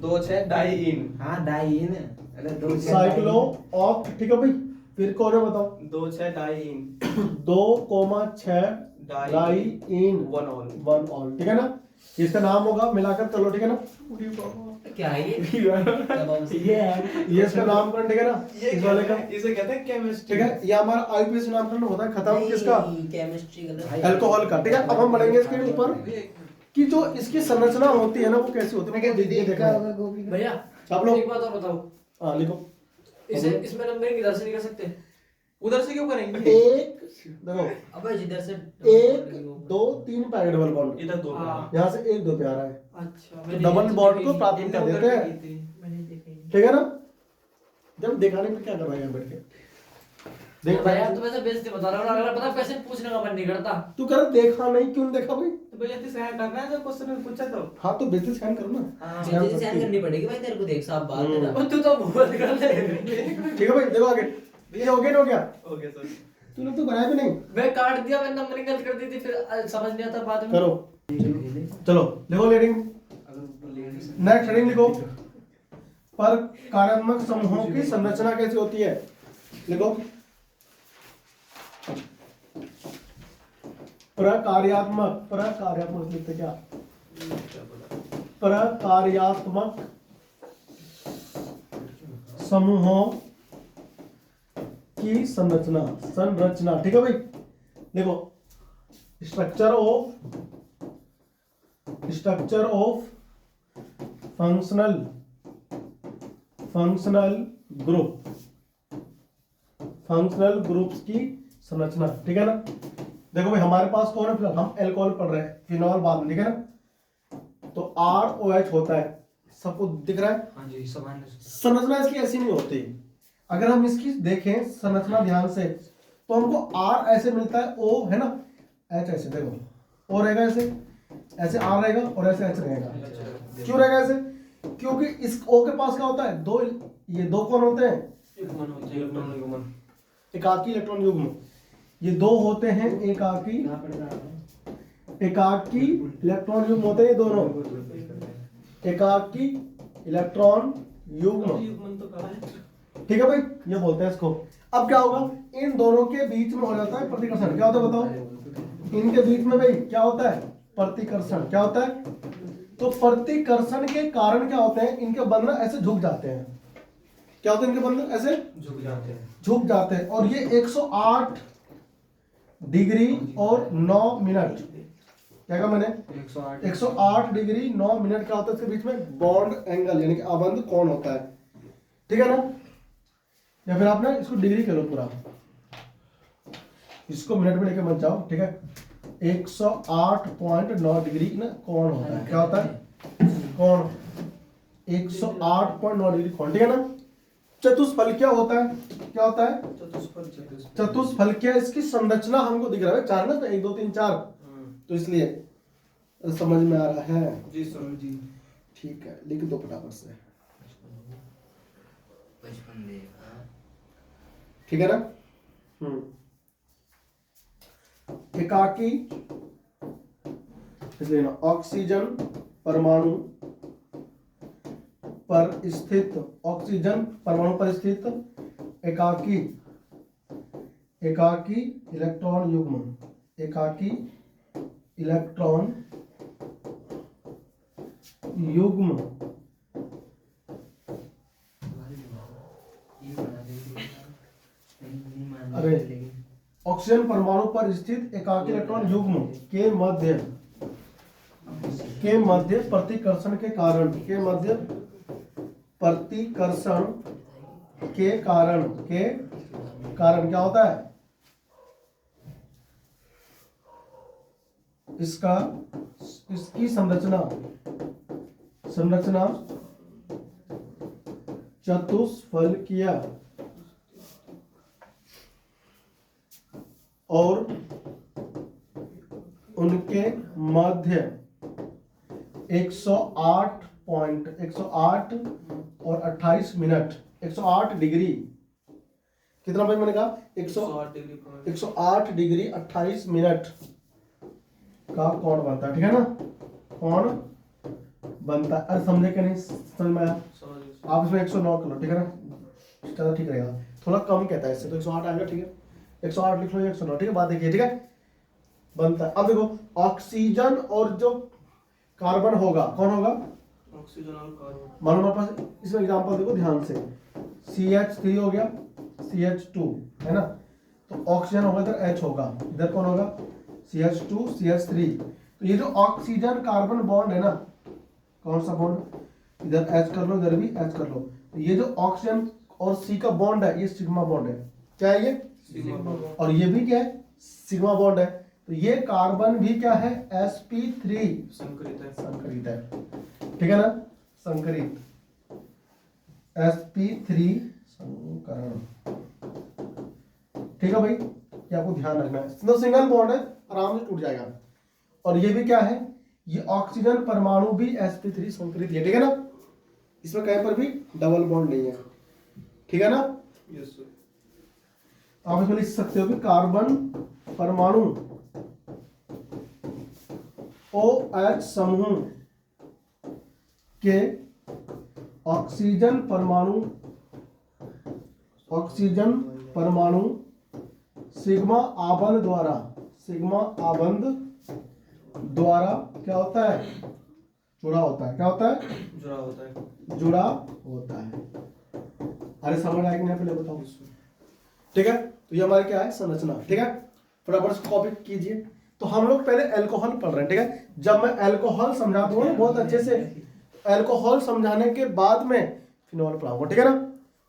2 6 डाई इन। हां डाई इन। अरे 2 6 साइक्लो ऑक्ट ठीक है भाई। फिर कौन है बताओ? 2 6 डाई इन 2 6 डाई इन 1 ऑल 1 ऑल ठीक है ना। इसका नाम होगा मिलाकर चलो ठीक है ना। क्या है ये? ये है। ये इसका नामकरण ठीक है ना। इस वाले का इसे कहते हैं केमिस्ट्री। ठीक है। ये हमारा आईपीएस नामकरण होता है खत्म किसका? केमिस्ट्री गलत। अल्कोहल का ठीक है। अब हम बढ़ेंगे इसके ऊपर कि जो इसकी संरचना होती है ना वो कैसी होती है। मैं दीदी देखा है। भैया आप लोग एक बात और बताओ। हाँ लिखो। इसे इसमें नंबरिंग इधर से नहीं कर सकते? उधर से क्यों करेंगे? एक देखो अबे जिधर से 1 2 3 पे आएगा डबल बॉन्ड। इधर 2 हाँ। यहाँ से 1 2 पे आ रहा है। अच्छा तो डबल बॉन्ड को प्राथमिकता देते हैं मैंने देखा ही नहीं। ठीक है ना। जब दिखाने पे क्या कर रहा है यहाँ बैठ के देख भैया तुम ऐसे बेइज्जती बता रहे हो। अगर पता कैसे पूछने का मन नहीं करता। तू कह रहा देखा नहीं क्यों नहीं देखा भाई? तो भैया इतनी सहायता करना है जो क्वेश्चन पूछा तो। हाँ तो बेइज्जती सहन करो ना। हाँ सहन बेइज्जती सकती सहन है। करनी पड़ेगी भाई तेरे को। देख साहब बात है हम्म। ना। तू तो बहुत कर ले। ठीक है भाई देखो आगे। ये हो गया ना हो गया। Okay sir. तूने तो बनाया भी नहीं। मैं काट दिया। मैंने नंबरिंग गलत कर दी थी। फिर समझ नहीं आता बाद में। करो चलो लिखो लीडिंग। नेक्स्ट हेडिंग लिखो। पर कार्यात्मक समूहों की संरचना कैसी होती है लिखो। प्रकार्यात्मक लिखते क्या? प्रकार्यात्मक समूहों की संरचना ठीक है भाई। देखो स्ट्रक्चर ऑफ फंक्शनल ग्रुप्स की संरचना ठीक है ना। देखो भाई हमारे पास कौन है? फिलहाल हम अल्कोहल पढ़ रहे हैं, फिनॉल बाद में ठीक है ना। तो ROH होता है, सबको दिख रहा है। हाँ जी सामान्य संरचना इसकी ऐसी नहीं होती। अगर हम इसकी देखें संरचना ध्यान से तो हमको R ऐसे मिलता है, O है ना, H ऐसे, देखो O रहेगा ऐसे, ऐसे R रहेगा और ऐसे H रहेगा। क्यों रहेगा ऐसे? क्योंकि इस O के पास क्या होता है, दो, ये दो कौन होते हैं, इलेक्ट्रॉन युग्मन। एकाकी इलेक्ट्रॉन युग्म। ये दो होते हैं एकाकी इलेक्ट्रॉन युग्म होते हैं, ये दोनों एकाकी इलेक्ट्रॉन युग्म। ठीक है भाई, ये बोलते हैं इसको। अब क्या होगा, इन दोनों के बीच में हो जाता है प्रतिकर्षण। क्या होता है बताओ, इनके बीच में भाई क्या होता है, प्रतिकर्षण। क्या होता है, तो प्रतिकर्षण के कारण क्या होते हैं, इनके बंधन ऐसे झुक जाते हैं। क्या होते हैं इनके बंधन ऐसे झुक जाते हैं। और ये 108 डिग्री और 9 मिनट, क्या कहा मैंने, 108 डिग्री 9 मिनट क्या होता है, इसके बीच में बॉन्ड एंगल यानी कि आबंध कोण होता है। ठीक है ना, या फिर आप ना इसको डिग्री करो पूरा, इसको मिनट में लेके मत जाओ। ठीक है, 108.9 डिग्री ना कोण होता है। क्या होता है, कोण 108.9 डिग्री कोण। ठीक है ना। चतुष्फल क्या होता है, क्या होता है, चतुष्फल क्या, इसकी संरचना हमको दिख रहा है, चार ना, 1 2 3 4, तो इसलिए समझ में आ रहा है जी सर जी। ठीक है, लिख दो फटाफट से। ठीक है ना। एकाकी इसलिए ना, ऑक्सीजन परमाणु पर स्थित, ऑक्सीजन परमाणु पर स्थित एकाकी इलेक्ट्रॉन युग्म, एकाकी इलेक्ट्रॉन युग्म अरे ऑक्सीजन परमाणु पर स्थित एकाकी इलेक्ट्रॉन युग्म के मध्य प्रतिकर्षण के कारण, के कारण क्या होता है, इसकी संरचना चतुष्फलकीय और उनके मध्य 108 और 28 मिनट, 108 डिग्री, कितना भाई मैंने कहा, 108 डिग्री 28 मिनट का कोण बनता है। ठीक है ना, कोण बनता है। अरे समझे क्या नहीं, समझ में आया? आप इसमें 109 कर लो। ठीक है ना, ज़्यादा ठीक रहेगा, थोड़ा कम कहता है इससे, तो 108 आएगा। ठीक है, 108 लिख लो, 109। ठीक है, बात देखिए। ठीक है, बनता है। अब देखो ऑक्सीजन और जो कार्बन होगा, कौन होगा, ऑक्सीजन और कार्बन। मानो हमारे पास इसमें एग्जांपल देखो ध्यान से, CH3 हो गया, CH2 है ना, तो ऑक्सीजन होगा, इधर H होगा, इधर कौन होगा, CH2 CH3। तो ये जो ऑक्सीजन कार्बन बॉन्ड है ना, कौन सा बॉन्ड, इधर H कर लो, इधर भी H कर लो, तो ये जो ऑक्सीजन और C का बॉन्ड है, ये सिग्मा बॉन्ड है। क्या है ये, और ये भी क्या है, सिग्मा बॉन्ड है। तो ये कार्बन भी क्या है, sp3 संकरित है। ठीक है ना, संकरित sp3 संकरण। ठीक है भाई, ये आपको ध्यान रखना है, तो सिंगल बॉन्ड है, आराम से टूट जाएगा। और ये भी क्या है, ये ऑक्सीजन परमाणु भी sp3 संकरित है। ठीक है ना, इसमें कहीं पर भी डबल बॉन्ड नहीं है। ठीक है ना, यस सर। आप इसमें लिख सकते हो कि कार्बन परमाणु OH समूह के ऑक्सीजन परमाणु सिग्मा आबंध द्वारा क्या होता है, जुड़ा होता है। क्या होता है, जुड़ा होता है। अरे समझ आएगी नहीं, पहले बताओ। ठीक है, तो ये हमारी क्या है, संरचना। ठीक है, फटाफट इसको कॉपी कीजिए। तो हम लोग पहले अल्कोहल पढ़ रहे हैं। ठीक है, जब मैं अल्कोहल समझा दूंगा ना बहुत अच्छे से, अल्कोहल समझाने के बाद में फिनॉल पढ़ाऊंगा। ठीक है ना,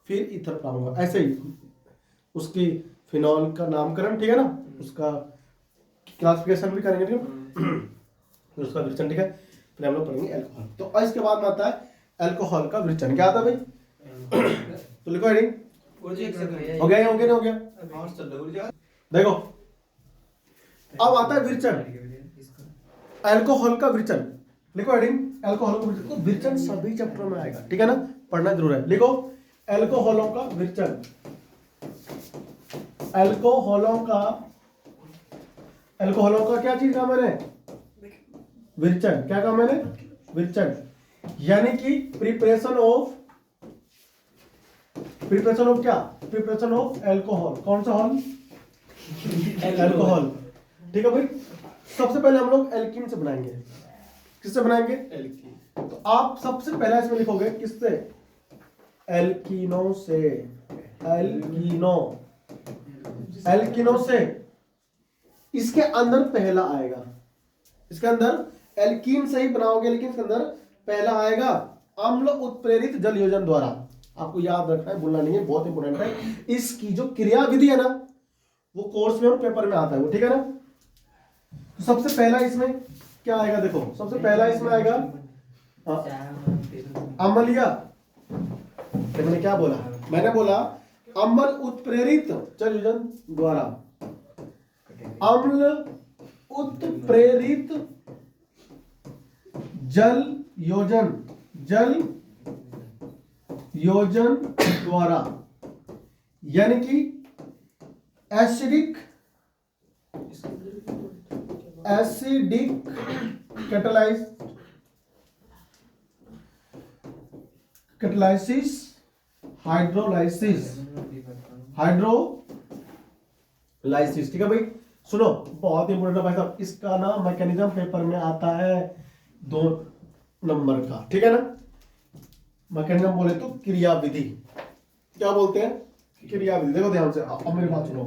फिर ईथर पढ़ाऊंगा, ऐसे ही उसकी फिनॉल का नामकरण, ठीक है ना, उसका क्लासिफिकेशन भी करेंगे। ठीक है, उसका विचलन। ठीक है, फिर हम लोग पढ़ेंगे अल्कोहल। तो इसके बाद में आता है अल्कोहल का विरचन। क्या आता है भाई? तो लिखो हेडिंग। हो गया, हो गया, नहीं हो गया? देखो अब आता है विरचन, अल्कोहल का विरचन। लिखो हेडिंग अल्कोहल का विरचन। तो विरचन सभी चैप्टर में आएगा, ठीक है ना, पढ़ना जरूर है। लिखो अल्कोहलों का विरचन। अल्कोहलों का क्या चीज का मैंने विरचन, क्या कहा मैंने? विरचन, यानी कि प्रिपरेशन ऑफ क्या? Preparation of alcohol. कौन सा हॉल? अल्कोहल, ठीक है भाई। सबसे पहले हम लोग एल्कीन से बनाएंगे। किससे बनाएंगे? एल्कीन। तो आप सबसे पहले इसमें लिखोगे किससे? एल्कीनो से। एल्कीनो से। इसके अंदर पहला आएगा, इसके अंदर एल्कीन से ही बनाओगे, लेकिन इसके अंदर पहला आएगा अम्ल उत्प्रेरित जल योजन द्वारा। आपको याद रखना है, भूलना नहीं है, बहुत इंपॉर्टेंट है। इसकी जो क्रिया विधि है ना, वो कोर्स में और पेपर में आता है वो, ठीक है ना। तो सबसे पहला इसमें क्या आएगा? देखो सबसे पहला इसमें आएगा अम्लीय। तो मैंने क्या बोला? मैंने बोला अम्ल उत्प्रेरित जल योजन द्वारा। अम्ल उत्प्रेरित जल योजन द्वारा, यानी कि एसिडिक कैटालाइसिस, हाइड्रोलाइसिस, ठीक है भाई। सुनो बहुत इंपॉर्टेंट है भाई साहब, इसका ना मैकेनिज्म पेपर में आता है 2 नंबर का, ठीक है ना। मैकेनिज्म बोले तो क्रिया विधि, क्या बोलते हैं? क्रिया विधि। देखो ध्यान से, अब मेरी बात सुनो।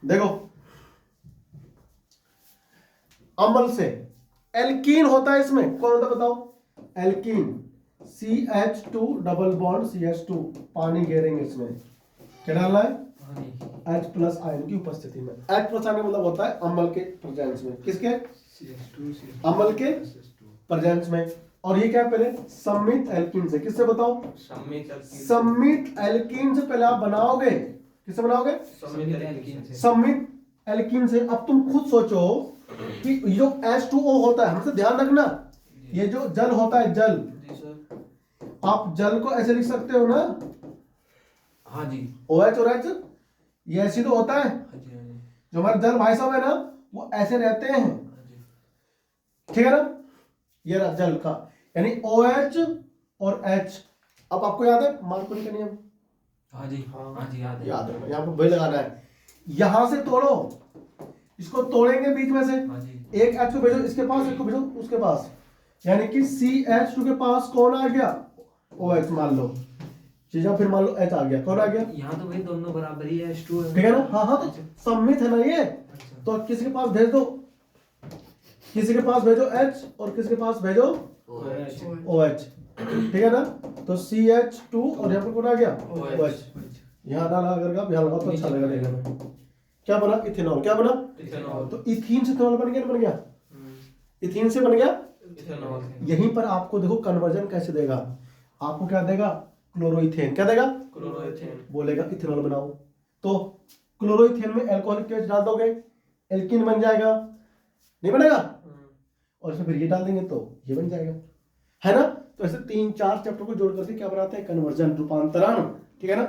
देखो अम्ल से एल्कीन होता है, इसमें कौन होता है बताओ? Alkene CH2 double bond CH2, पानी घेरेंगे इसमें, क्या डालना है? H प्लस आयन की उपस्थिति में। H प्लस आयन मतलब होता है अम्ल के प्रेजेंस में। किसके? अम्ल के प्रेजेंस में। और ये क्या पहले? सम्मित एल्कीन से। किससे बताओ? सम्मित एल्कीन से पहले आप बनाओगे। किससे बनाओगे? सम्मित एल्कीन से। अब तुम खुद सोचो कि जो H2O होता है, हमसे ध्यान रखना, ये जो जल होता है, जल, आप जल को ऐसे लिख सकते हो ना? हाँ जी। OH और H ये ऐसे तो होता है। जो हमारे जल भाई साहब है ना, वो ऐसे रहते हैं, ठीक है ना। ये रहा जल का, यानी OH और H। अब आपको याद है मार्कोनी का नियम? हाँ जी, हाँ जी, याद है। याद रखना, यहाँ पे भाई लगाना है। यहां से तोड़ो, इसको तोड़ेंगे बीच में से। हाँ जी। एक H को भेजो इसके पास, एक को भेजो उसके पास, यानी कि CH2 के पास कौन आ गया? OH मान लो, चीजा, फिर मान लो H आ गया, कौन आ गया? यहाँ तो भाई दोनों बराबर ही है, H2 है। ठीक है ना। हाँ हाँ, तो सम्मित है ना ये। तो किसी के पास भेज दो, किसी के पास भेजो H और किसी के पास भेजो OH, ठीक है ना। तो CH2 और यहाँ पर कौन आ गया? OH। यहाँ डाला अगर आप यहाँ लगाओ तो अच्छा लगेगा देखने में। क्या बना? इथेनॉल। क्या बना? इथेनॉल। तो इथीन से इथेनॉल बन गया, बन गया। इथीन से बन गया इथेनॉल। यहीं पर आपको देखो कन्वर्जन कैसे देगा। आपको क्या देगा? क्लोरोइथेन। क्या देगा? क्लोरोइथेन। बोलेगा इथेनॉल बनाओ, तो क्लोरोइथेन में अल्कोहलिक एसिड डाल दोगे, एल्कीन बन जाएगा, नहीं बनेगा? और इसमें फिर ये डाल देंगे तो ये बन जाएगा, है ना। तो ऐसे 3-4 चैप्टर को जोड़ करके क्या बनाते हैं? कन्वर्जन, रूपांतरण, ठीक है ना।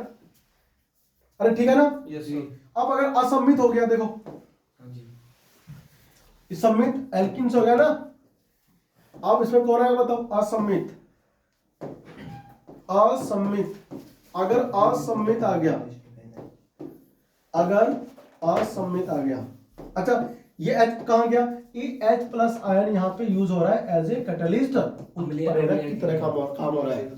अरे ठीक है ना। Yes sir. अब अगर असम्मित हो गया, देखो हाँ जी। इस सम्मित एल्कीन से हो गया ना। अब इसमें कौन आएगा बताओ? असम्मित। अगर असम्मित आ गया, अगर असम्मित आ गया, अच्छा ये H कहां गया? ये H प्लस आयन यहाँ पे यूज हो रहा है एज ए कैटलिस्ट, उत्प्रेरक की तरह काम हो रहा है,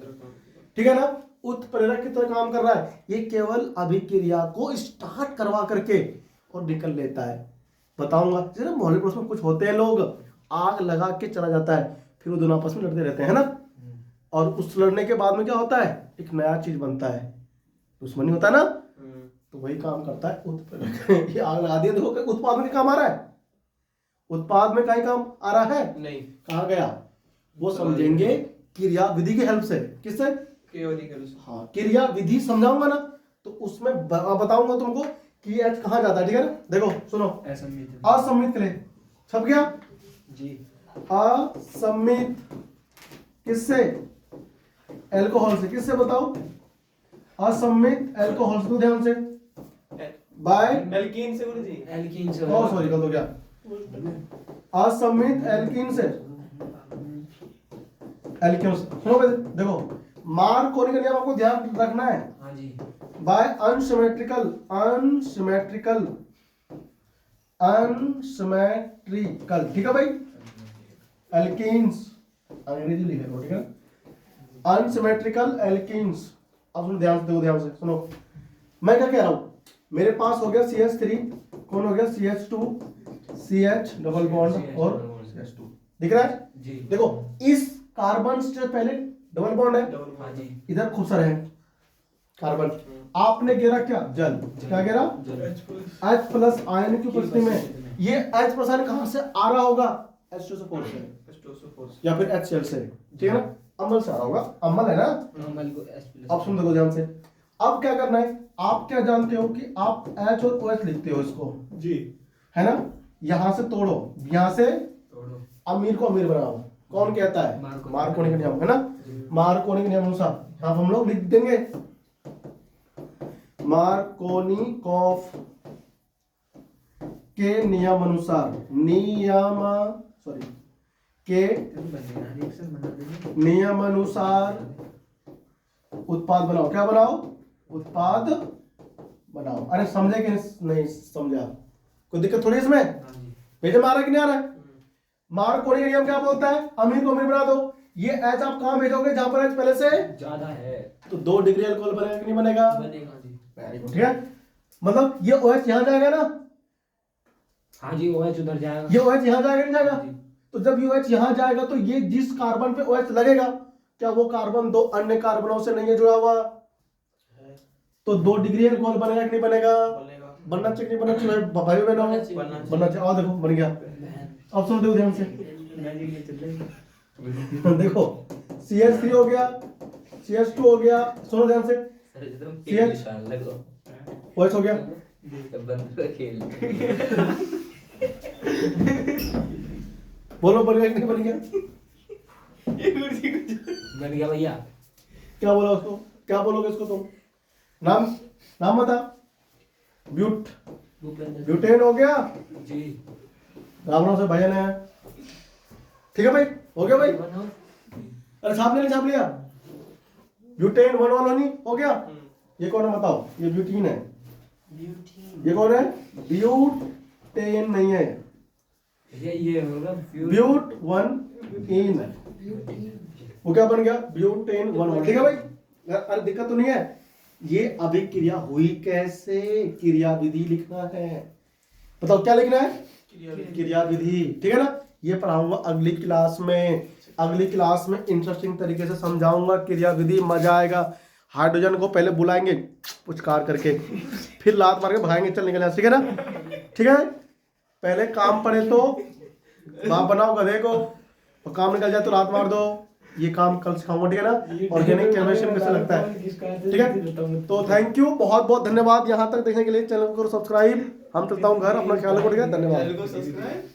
ठीक है ना। उत्प्रेरक की तरह काम कर रहा है। ये केवल अभिक्रिया को स्टार्ट करवा करके और निकल लेता है। बताऊंगा जैसे ना, मोहल्ले पड़ोस में कुछ होते हैं लोग, आग लगा के चला जाता है, फिर वो दोनों आपस में लड़ते रहते हैं ना। और उस लड़ने के बाद में क्या होता है? एक नया चीज बनता है, दुश्मनी होता है ना। तो वही काम करता है उत्प्रेरक। ये आग लगा दिया, देखो उत्पादन का काम आ रहा है। उत्पाद में कहीं काम आ रहा है? नहीं कहाँ गया? वो समझेंगे क्रिया विधि की हेल्प से। किससे? केवली करो सर। हाँ, क्रिया विधि समझाऊंगा ना तो उसमें बताऊंगा तुमको कि एच कहाँ जाता है। ठीक है ना? देखो सुनो, असमित असमित ले छप गया। जी असमित किससे? एल्कोहल से। किससे बताओ? असमित एल्कोहल से। तो ध्यान से बाय एल्कीन से गुरुजी। एल्कीन से ओ सॉरी गलत हो गया। असमित एल्कीन से, एल्कीन से। सुनो भाई, देखो मार्कोनी का नियम आपको ध्यान रखना है। हाँ जी बाय अनसिमेट्रिकल, अनसिमेट्रिकल, अनसिमेट्रिकल। ठीक है भाई? एल्कीन्स अंग्रेजी लिखे हो, ठीक है? Unsymmetrical alkenes. अब सुनो ध्यान से, देखो ध्यान से सुनो, मैं क्या कह रहा हूं। मेरे पास हो गया CH3, कौन हो गया? CH2, CH डबल बॉन्ड और CH2। दिख रहा है? जी देखो इस कार्बन से पहले डबल बॉन्ड है, हाँ जी इधर खूब सारे हैं कार्बन। आपने गिरा क्या? जल। क्या गिरा? H प्लस आयन की उपस्थिति में। ये H प्लस आयन कहां से आ रहा होगा? H2SO4 से या फिर HCl से। ठीक है ना? अम्ल से आ रहा होगा, अम्ल है ना? नॉर्मल को S प्लस अब सुन देखो ध्यान से। अब क्या करना है? आप क्या जानते हो कि आप H और OH लिखते हो इसको, जी है ना? यहां से तोड़ो, यहां से तोड़ो अमीर को अमीर बनाओ। कौन कहता है? मार्कोनी। मार्कोनी का नियम, है ना? मार्कोनी के नियम अनुसार यहां हम लोग लिख देंगे मार्कोनी कॉफ के नियम अनुसार, के रिएक्शन बना देंगे नियम अनुसार उत्पाद बनाओ। क्या बनाओ? उत्पाद बनाओ। अरे समझे कि नहीं समझा? कोई दिक्कत थोड़ी इसमें? हाँ जी भेजे मारा कि नहीं आ रहा है? मार्कोनी का नियम क्या बोलता है? अमीर को अमीर बना दो। ये एच आप कहां भेजोगे? जहां पर एच पहले से ज्यादा है तो 2 डिग्री अल्कोहल बनेगा कि नहीं बनेगा? बनेगा जी वेरी गुड। ठीक है, मतलब ये OH यहां जाएगा ना, हाँ जी OH उधर जाएगा ये OH यहां जाएगा नहीं जाएगा? जी। तो जब ये OH यहां जाएगा तो ये जिस कार्बन पे OH लगेगा, क्या वो कार्बन 2 अन्य कार्बनों से नहीं है जुड़ा हुआ? तो 2 डिग्री अल्कोहल बनेगा कि नहीं बनेगा? बनेगा। बनना चाहिए कि नहीं बनना चाहिए? भाई बहनों बनना चाहिए। और देखो बन गया। अब सुनो, देखो ध्यान से देखो CH3 हो गया, CH2 हो गया। सुनो ध्यान से, CH OH हो गया। बोलो बन गया कि नहीं बन गया? बन गया भैया क्या बोला उसको? क्या बोलोगे इसको तुम? नाम नाम बता। ब्यूटेन हो गया। जी राम राम से भजन है। ठीक है भाई, हो गया भाई? अरे छाप लिया, छाप लिया। ब्यूटेन 1 हो गया। ये कौन है बताओ? ये ब्यूटीन है। ये कौन है? ब्यूटेन नहीं है, ये होगा ब्यूट 1 वो क्या बन गया? ब्यूटेन 1। ठीक है भाई? अरे दिक्कत तो नहीं है? ये अभिक्रिया हुई कैसे? क्रिया विधि लिखना है। बताओ क्या लिखना है? क्रिया विधि। ठीक है ना? ये पढ़ाऊंगा अगली क्लास में। अगली क्लास में इंटरेस्टिंग तरीके से समझाऊंगा क्रिया विधि, मजा आएगा। हाइड्रोजन को पहले बुलाएंगे पुचकार करके, फिर लात मार के भगाएंगे, चल निकल। ठीक है ना? ठीक है, पहले काम पड़े तो बाप बनाओ गधे को, और काम निकल जाए तो लात मार दो। ये काम कल सिखाऊंगा। ठीक है ना? ऑर्गेनिक केमिस्ट्री कैसे लगता है? ठीक है, तो थैंक यू, बहुत बहुत धन्यवाद यहाँ तक देखने के लिए। चैनल को सब्सक्राइब। हम चलता हूँ घर, अपना ख्याल रखो। ठीक है, धन्यवाद। चैनल को सब्सक्राइब